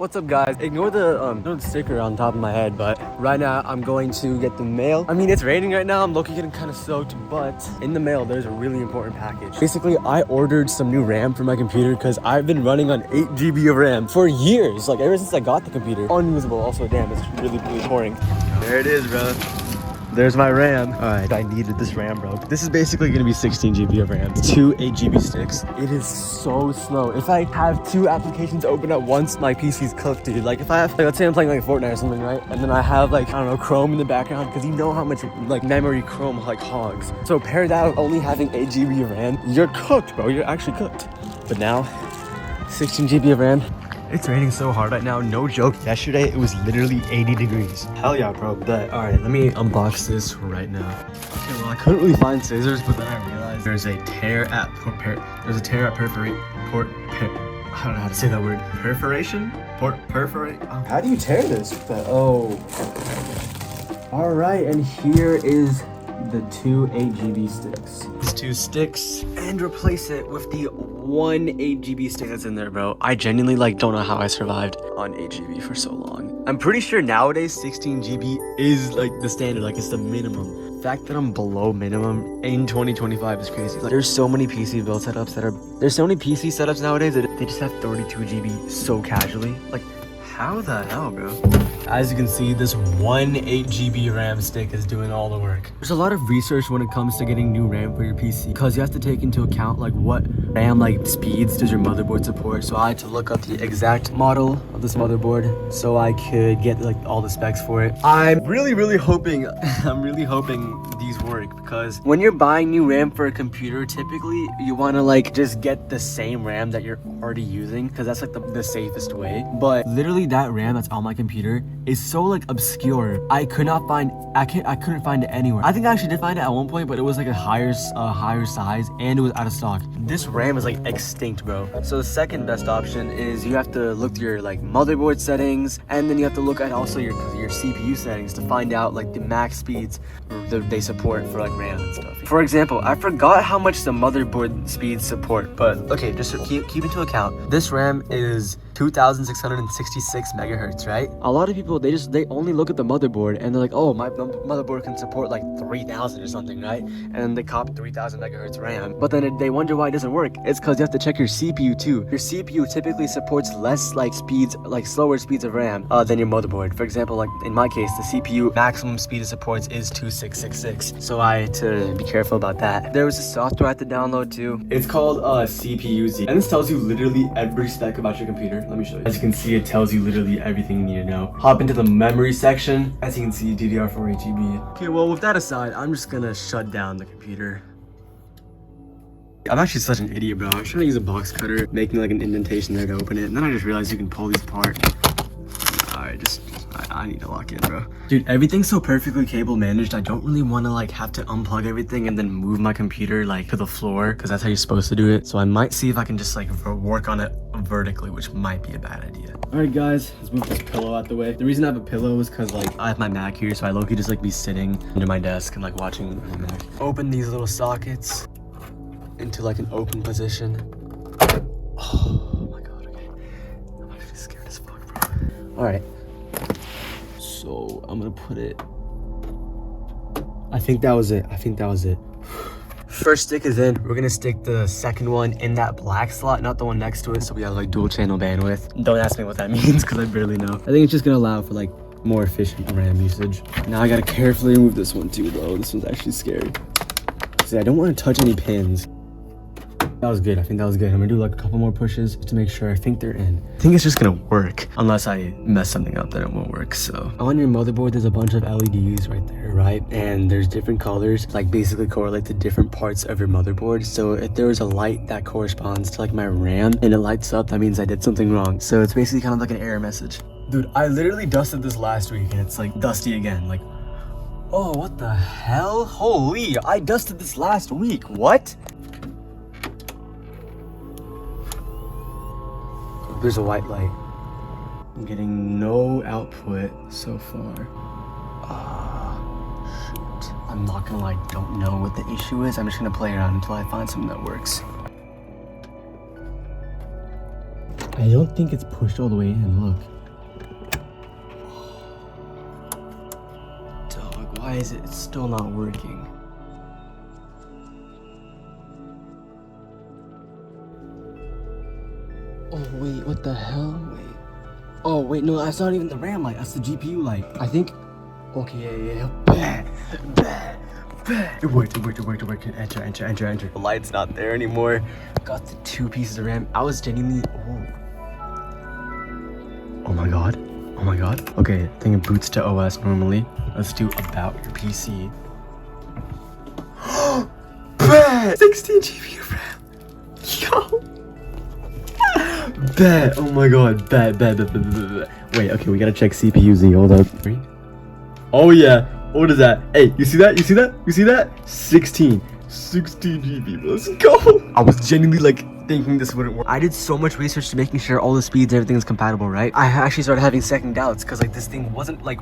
What's up, guys? Ignore the sticker on top of my head, but right now I'm going to get the mail. I mean, it's raining right now. I'm low-key getting kind of soaked, but in the mail there's a really important package. Basically, I ordered some new RAM for my computer because I've been running on 8 GB of RAM for years, like ever since I got the computer. Unusable. Also, damn, it's really pouring. There it is, bro. There's my RAM. All right, I needed this RAM, bro. This is basically gonna be 16 GB of RAM. 2 8 GB sticks. It is so slow. If I have 2 applications open at once, my PC's cooked, dude. Like if I have, like, let's say I'm playing like Fortnite or something, right? And then I have like, I don't know, Chrome in the background, because you know how much like memory Chrome like hogs. So pair that with only having 8 GB of RAM, you're cooked, bro. You're actually cooked. But now, 16 GB of RAM. It's raining so hard right now, no joke. Yesterday, it was literally 80 degrees. Hell yeah, bro. But all right, let me unbox this right now. Okay, well, I couldn't really find scissors, but then I realized there's a tear at perforate. I don't know how to say that word. Perforation? Perforate? How do you tear this? Oh. All right, and here is the 2 8 GB sticks. These 2 sticks, and replace it with the 1 8 GB stick that's in there, bro. I genuinely like don't know how I survived on 8 GB for so long. I'm pretty sure nowadays 16 GB is like the standard, like it's the minimum. The fact that I'm below minimum in 2025 is crazy. Like, there's so many PC build setups there's so many PC setups nowadays that they just have 32 GB so casually. Like, how the hell, bro? As you can see, this 1 8 GB RAM stick is doing all the work. There's a lot of research when it comes to getting new RAM for your PC, because you have to take into account like what RAM like speeds does your motherboard support. So I had to look up the exact model of this motherboard so I could get like all the specs for it. I'm really hoping these work, because when you're buying new RAM for a computer, typically you want to like just get the same RAM that you're already using, because that's like the safest way. But literally that RAM that's on my computer is so like obscure. I couldn't find it anywhere. I think I actually did find it at one point, but it was like a higher size and it was out of stock. This RAM is like extinct, bro. So the second best option is you have to look through your like motherboard settings, and then you have to look at also your CPU settings to find out like the max speeds that they support for like RAM and stuff. For example, I forgot how much the motherboard speeds support, but okay, just keep into account, this RAM is 2666 megahertz, right? A lot of people, they only look at the motherboard and they're like, oh, my motherboard can support like 3000 or something, right? And they copy 3000 megahertz RAM, but then they wonder why it doesn't work. It's because you have to check your CPU too. Your CPU typically supports less like speeds, like slower speeds of RAM than your motherboard. For example, like in my case, the CPU maximum speed it supports is 2666. So I had to be careful about that. There was a software I had to download too. It's called CPU-Z, and this tells you literally every spec about your computer. Let me show you. As you can see, it tells you literally everything you need to know. Hop into the memory section. As you can see, DDR4 8GB. Okay, well, with that aside, I'm just gonna shut down the computer. I'm actually such an idiot, bro. I was trying to use a box cutter, making like an indentation there to open it, and then I just realized you can pull these apart. Alright, I need to lock in, bro. Dude, everything's so perfectly cable managed, I don't really want to like have to unplug everything and then move my computer like to the floor, because that's how you're supposed to do it. So I might see if I can just like work on it vertically, which might be a bad idea. All right, guys, let's move this pillow out the way. The reason I have a pillow is because like I have my Mac here, so I low-key just like be sitting under my desk and like watching my Mac. Open these little sockets into like an open position. Oh my god, okay. I'm actually scared as fuck, bro. All right. So I'm gonna put it. I think that was it. First stick is in. We're gonna stick the second one in that black slot, not the one next to it, so we have like dual channel bandwidth. Don't ask me what that means, because I barely know. I think it's just gonna allow for like more efficient RAM usage. Now I gotta carefully remove this one too, though. This one's actually scary. See, I don't want to touch any pins. That was good. I think that was good. I'm gonna do like a couple more pushes to make sure. I think they're in. I think it's just gonna work unless I mess something up, then it won't work. So on your motherboard, there's a bunch of LEDs right there, right? And there's different colors, like basically correlate to different parts of your motherboard. So if there was a light that corresponds to like my RAM and it lights up, that means I did something wrong. So it's basically kind of like an error message. Dude, I literally dusted this last week and it's like dusty again. Like, oh, what the hell? Holy, I dusted this last week. What? There's a white light. I'm getting no output so far. Shoot. I'm not gonna lie, don't know what the issue is. I'm just gonna play around until I find something that works. I don't think it's pushed all the way in, look. Dog, why is it still not working? Oh wait, what the hell? Wait. Oh wait, no, that's not even the RAM light, that's the GPU light. I think, okay, yeah. It worked. Enter. The light's not there anymore. Got the 2 pieces of RAM. I was genuinely, oh my god. Okay, I think it boots to OS normally. Let's do about your PC. 16 GB of RAM. Yo. Bet. Oh my god. Bet. Wait, okay, we gotta check CPU Z. Hold up. Oh yeah. What is that? Hey, you see that? 16 GB. Let's go. I was genuinely like thinking this wouldn't work. I did so much research to making sure all the speeds, everything is compatible, right? I actually started having second doubts because like this thing wasn't like